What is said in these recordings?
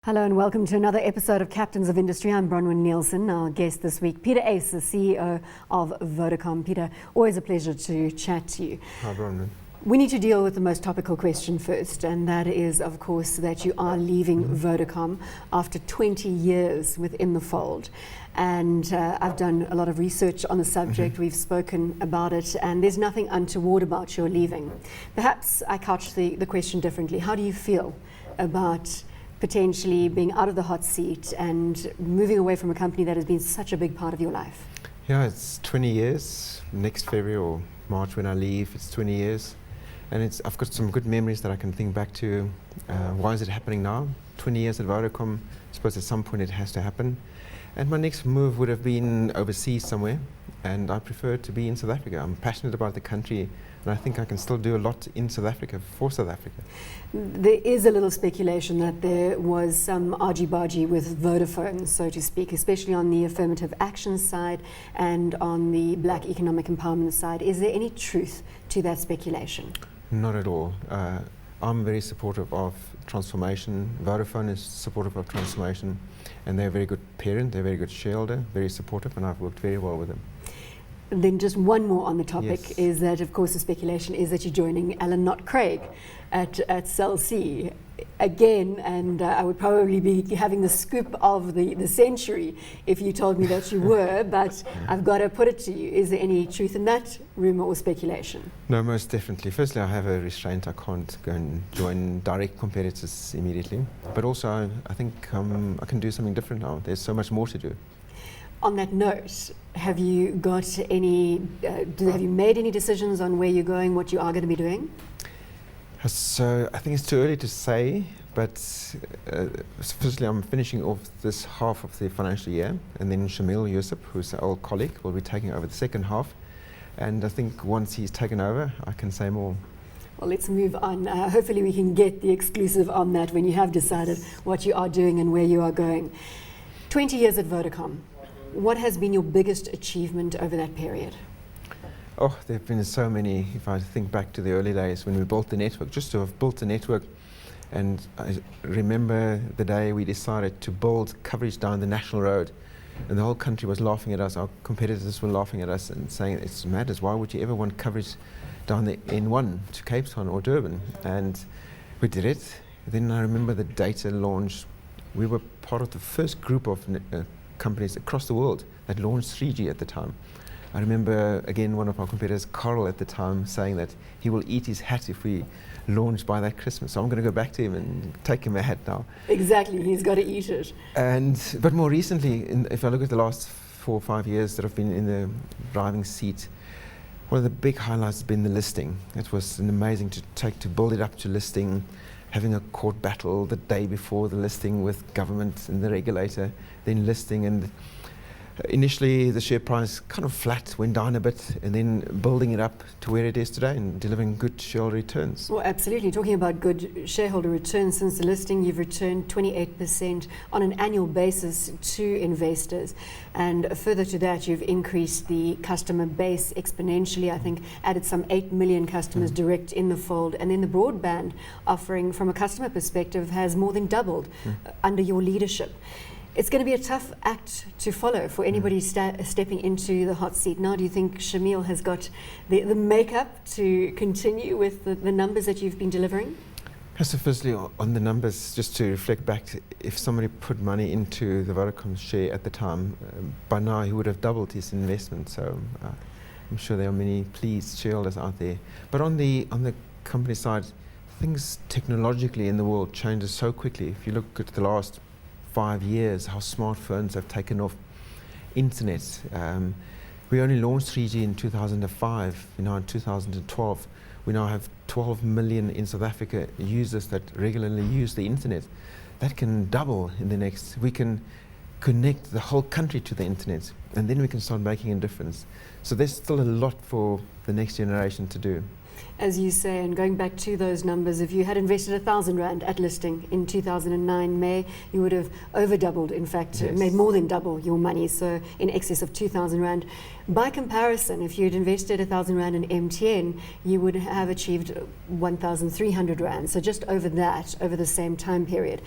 Hello and welcome to another episode of Captains of Industry. I'm Bronwyn Nielsen. Our guest this week, Pieter Uys, the CEO of Vodacom. Peter, always a pleasure to chat to you. Hi, Bronwyn. We need to deal with the most topical question first, and that is, of course, that you are leaving Vodacom after 20 years within the fold. And I've done a lot of research on the subject. We've spoken about it, and there's nothing untoward about your leaving. Perhaps I couch the question differently. How do you feel about potentially being out of the hot seat and moving away from a company that has been such a big part of your life? Yeah, it's 20 years. Next February or March when I leave, it's 20 years. And I've got some good memories that I can think back to. Why is it happening now? 20 years at Vodacom, I suppose at some point it has to happen. And my next move would have been overseas somewhere, and I prefer to be in South Africa. I'm passionate about the country, and I think I can still do a lot in South Africa, for South Africa. There is a little speculation that there was some argy-bargy with Vodafone, so to speak, especially on the affirmative action side and on the black economic empowerment side. Is there any truth to that speculation? Not at all. I'm very supportive of transformation. Vodafone is supportive of transformation, and they're a very good parent, they're a very good shareholder, very supportive, and I've worked very well with them. And then just one more on the topic. Yes. Is that, of course, the speculation is that you're joining Alan, not Craig, at Cell C again, and I would probably be having the scoop of the century if you told me that you were, but I've got to put it to you. Is there any truth in that rumour or speculation? No, most definitely. Firstly, I have a restraint. I can't go and join direct competitors immediately. But also, I think I can do something different now. There's so much more to do. On that note, have you got any, have you made any decisions on where you're going, what you are going to be doing? So I think it's too early to say, but firstly I'm finishing off this half of the financial year, and then Shamil Yusuf, who's an old colleague, will be taking over the second half. And I think once he's taken over, I can say more. Well, let's move on. Hopefully we can get the exclusive on that when you have decided what you are doing and where you are going. 20 years at Vodacom. What has been your biggest achievement over that period? Oh, there have been so many. If I think back to the early days when we built the network, just to have built the network, and I remember the day we decided to build coverage down the national road, and the whole country was laughing at us. Our competitors were laughing at us and saying, it's madness, why would you ever want coverage down the N1 to Cape Town or Durban? And we did it. Then I remember the data launch. We were part of the first group of companies across the world that launched 3G at the time. I remember, again, one of our competitors, Carl, at the time, saying that he will eat his hat if we launch by that Christmas. So I'm going to go back to him and take him a hat now. Exactly, he's got to eat it. But more recently, if I look at the last 4 or 5 years that I've been in the driving seat, one of the big highlights has been the listing. It was amazing to build it up to listing, having a court battle the day before the listing with government and the regulator, then listing, and initially the share price kind of flat, went down a bit, and then building it up to where it is today and delivering good shareholder returns. Well, absolutely. Talking about good shareholder returns, since the listing you've returned 28% on an annual basis to investors, and further to that you've increased the customer base exponentially. I think added some 8 million customers direct in the fold, and then the broadband offering from a customer perspective has more than doubled under your leadership. It's going to be a tough act to follow for anybody stepping into the hot seat. Now, do you think Shamil has got the makeup to continue with the numbers that you've been delivering? So firstly, on the numbers, just to reflect back, if somebody put money into the Vodacom share at the time, by now he would have doubled his investment. So I'm sure there are many pleased shareholders out there. But on the company side, things technologically in the world changes so quickly. If you look at the last 5 years, how smartphones have taken off, internet. We only launched 3G in 2005. In 2012, we now have 12 million in South Africa users that regularly use the internet. That can double in the next. We can connect the whole country to the internet, and then we can start making a difference. So there's still a lot for the next generation to do. As you say, and going back to those numbers, if you had invested 1,000 Rand at listing in 2009 May, you would have over doubled, in fact, Yes. made more than double your money, so in excess of 2,000 Rand. By comparison, if you'd invested 1,000 Rand in MTN, you would have achieved 1,300 Rand, so just over that, over the same time period.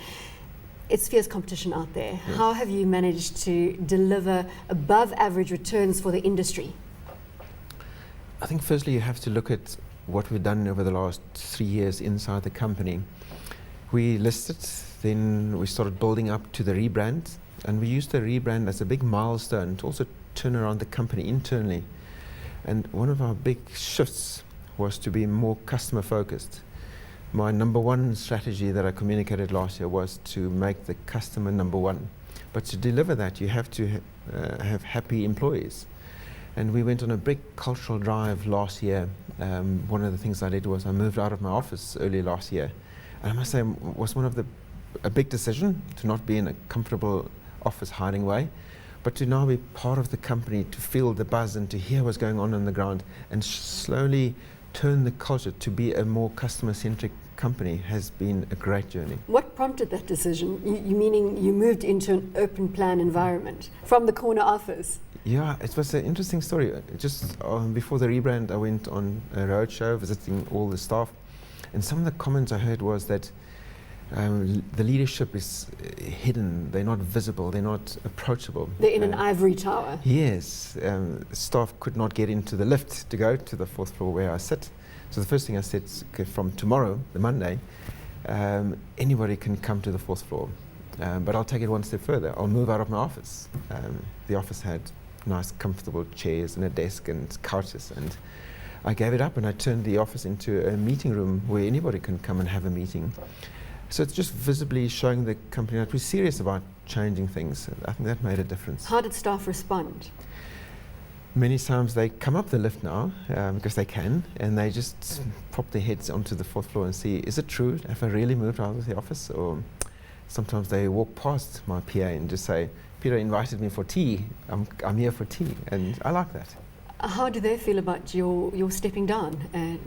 It's fierce competition out there. Yes. How have you managed to deliver above average returns for the industry? I think firstly you have to look at what we've done over the last 3 years inside the company. We listed, then we started building up to the rebrand, and we used the rebrand as a big milestone to also turn around the company internally. And one of our big shifts was to be more customer focused. My number one strategy that I communicated last year was to make the customer number one. But to deliver that, you have to have happy employees. And we went on a big cultural drive last year. One of the things I did was I moved out of my office early last year. And I must say, it was a big decision to not be in a comfortable office hiding away, but to now be part of the company, to feel the buzz and to hear what's going on the ground, and slowly turn the culture to be a more customer-centric company has been a great journey. What prompted that decision? You meaning you moved into an open plan environment from the corner office? Yeah, it was an interesting story. Just before the rebrand, I went on a roadshow visiting all the staff, and some of the comments I heard was that the leadership is hidden, they're not visible, they're not approachable. They're in an ivory tower. Yes, staff could not get into the lift to go to the 4th floor where I sit. So the first thing I said, okay, from tomorrow, the Monday, anybody can come to the 4th floor. But I'll take it one step further. I'll move out of my office. The office had nice, comfortable chairs and a desk and couches, and I gave it up and I turned the office into a meeting room where anybody can come and have a meeting. So it's just visibly showing the company that we're serious about changing things. I think that made a difference. How did staff respond? Many times they come up the lift now because they can, and they just pop their heads onto the 4th floor and see, is it true? Have I really moved out of the office? Or sometimes they walk past my PA and just say, Peter invited me for tea. I'm here for tea, and I like that. How do they feel about your stepping down?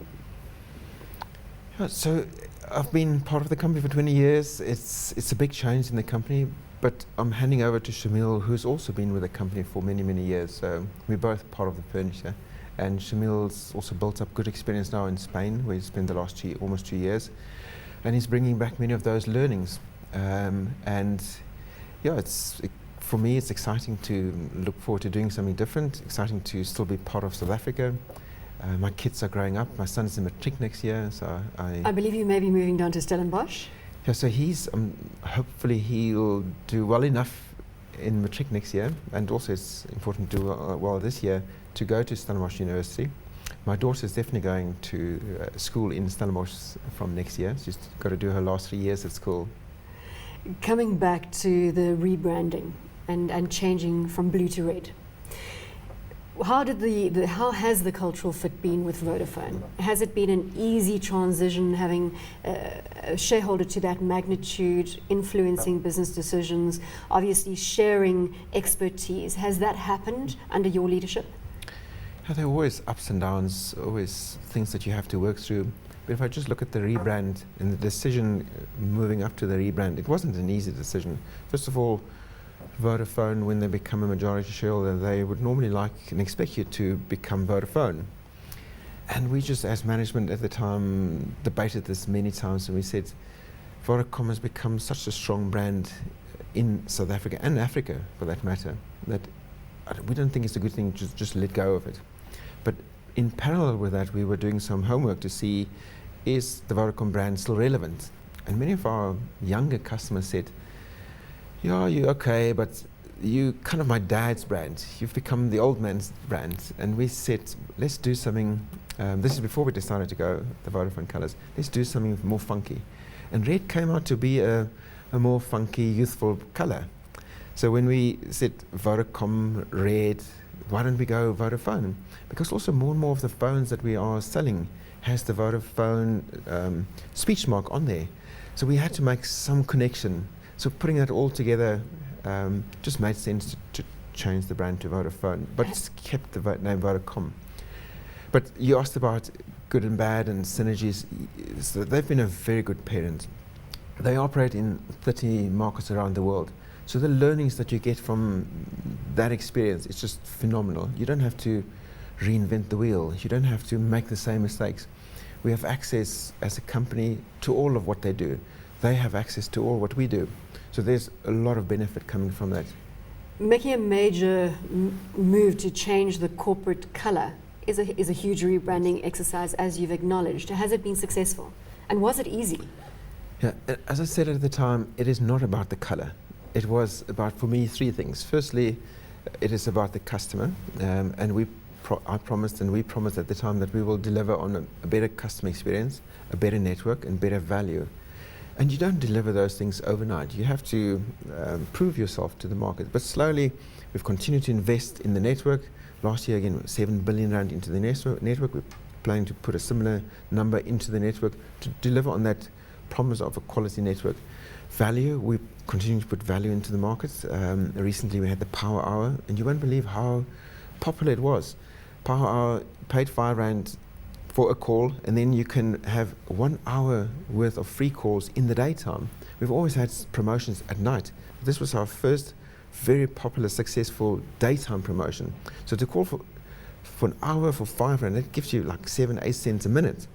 So I've been part of the company for 20 years. It's a big change in the company, but I'm handing over to Shamil, who's also been with the company for many, many years. So we're both part of the furniture. And Shamil's also built up good experience now in Spain, where he's spent the last almost 2 years. And he's bringing back many of those learnings. And yeah, for me, it's exciting to look forward to doing something different, exciting to still be part of South Africa. My kids are growing up. My son's in matric next year, so I believe you may be moving down to Stellenbosch. Yeah, so he's hopefully he'll do well enough in matric next year, and also it's important to do well this year to go to Stellenbosch University. My daughter's definitely going to school in Stellenbosch from next year. She's got to do her last 3 years at school. Coming back to the rebranding and changing from blue to red. How has the cultural fit been with Vodafone? Has it been an easy transition, having a shareholder to that magnitude, influencing business decisions, obviously sharing expertise? Has that happened under your leadership? Yeah, there are always ups and downs, always things that you have to work through. But if I just look at the rebrand and the decision moving up to the rebrand, it wasn't an easy decision. First of all, Vodafone, when they become a majority shareholder, they would normally like and expect you to become Vodafone. And we just, as management at the time, debated this many times, and we said, Vodacom has become such a strong brand in South Africa and Africa, for that matter, that we don't think it's a good thing to just let go of it. But in parallel with that, we were doing some homework to see, is the Vodacom brand still relevant? And many of our younger customers said, yeah, you're okay, but you kind of my dad's brand. You've become the old man's brand. And we said, let's do something. This is before we decided to go the Vodafone colours. Let's do something more funky. And red came out to be a more funky, youthful colour. So when we said Vodacom red, why don't we go Vodafone? Because also more and more of the phones that we are selling has the Vodafone speech mark on there. So we had to make some connection. So putting that all together just made sense to change the brand to Vodafone, but it's kept the name Vodacom. But you asked about good and bad and synergies. So they've been a very good parent. They operate in 30 markets around the world. So the learnings that you get from that experience is just phenomenal. You don't have to reinvent the wheel. You don't have to make the same mistakes. We have access as a company to all of what they do. they have access to all what we do. So there's a lot of benefit coming from that. Making a major move to change the corporate colour is a huge rebranding exercise, as you've acknowledged. Has it been successful? And was it easy? Yeah, as I said at the time, it is not about the colour. It was about, for me, three things. Firstly, it is about the customer, and we promised at the time that we will deliver on a better customer experience, a better network, and better value. And you don't deliver those things overnight. You have to prove yourself to the market. But slowly, we've continued to invest in the network. Last year, again, 7 billion rand into the network. We're planning to put a similar number into the network to deliver on that promise of a quality network. Value, we continue to put value into the markets. Recently, we had the Power Hour, and you won't believe how popular it was. Power Hour paid 5 rand for a call, and then you can have 1 hour worth of free calls in the daytime. We've always had promotions at night. This was our first very popular, successful daytime promotion. So to call for an hour for 5 rand, that gives you like 7-8 cents a minute.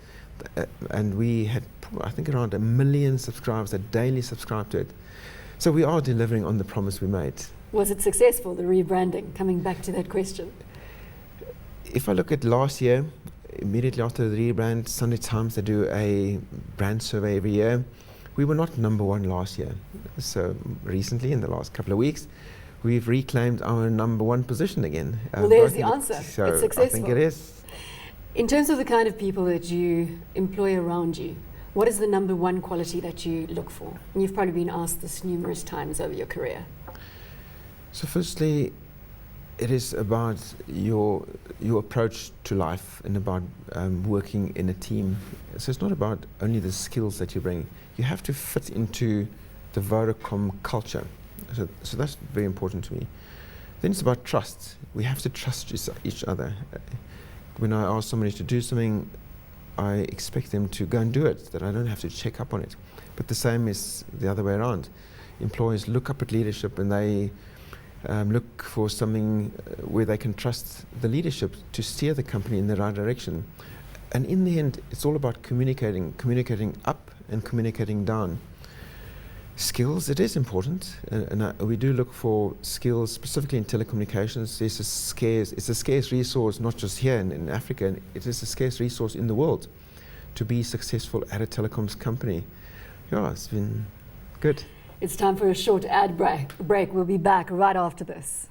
And we had, I think, around 1 million subscribers that daily subscribe to it. So we are delivering on the promise we made. Was it successful, the rebranding? Coming back to that question. If I look at last year, immediately after the rebrand, Sunday Times, they do a brand survey every year. We were not number one last year. So recently, in the last couple of weeks, we've reclaimed our number one position again. Well, there's the answer. So it's successful. I think it is. In terms of the kind of people that you employ around you, what is the number one quality that you look for? And you've probably been asked this numerous times over your career. So firstly, it is about your approach to life and about working in a team. So it's not about only the skills that you bring. You have to fit into the Vodacom culture. So that's very important to me. Then it's about trust. We have to trust each other. When I ask somebody to do something, I expect them to go and do it, that I don't have to check up on it. But the same is the other way around. Employees look up at leadership, and they look for something where they can trust the leadership to steer the company in the right direction. And in the end, it's all about communicating up and communicating down. Skills, it is important, and we do look for skills, specifically in telecommunications. It's a scarce resource, not just here in Africa, and it is a scarce resource in the world to be successful at a telecoms company. Yeah, it's been good. It's time for a short ad break. We'll be back right after this.